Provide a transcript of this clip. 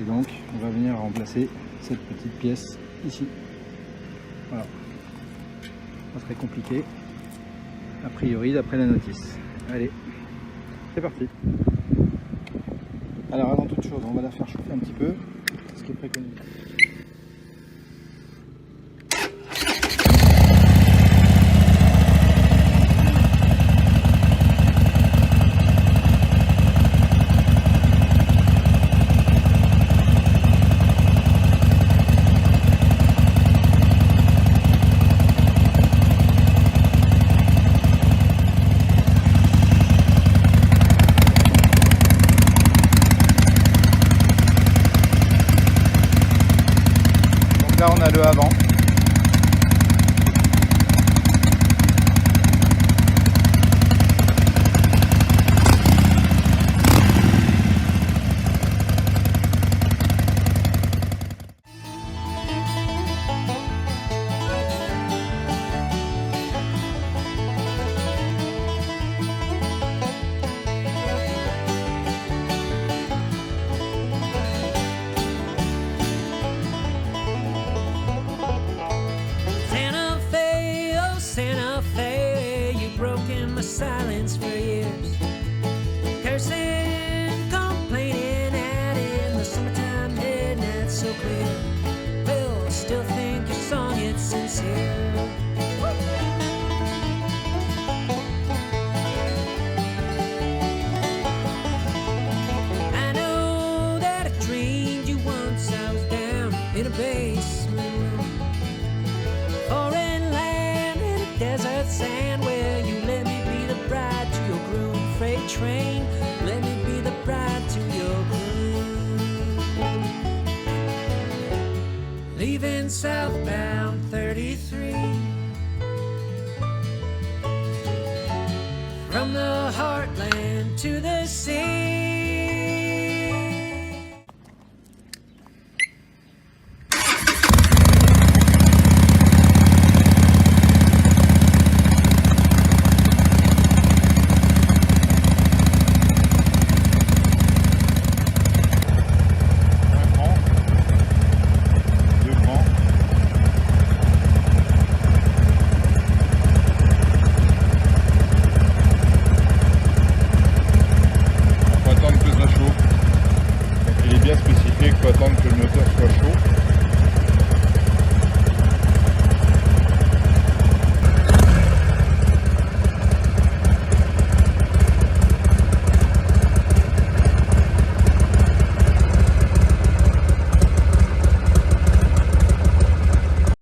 Et donc on va venir remplacer cette petite pièce ici. Voilà. Pas très compliqué, a priori d'après la notice. Allez, c'est parti. Alors avant toute chose, on va la faire chauffer un petit peu, c'est ce qui est préconisé. Là on a le avant. Silence for years, cursing, complaining, out in the summertime midnight so clear. Will still think your song it's sincere. I know that I dreamed you once. I was down in a basement room, foreign land in a desert sand where you let me bride to your groom. Freight train, let me be the bride to your groom. Leaving southbound 33, from the heartland to the sea.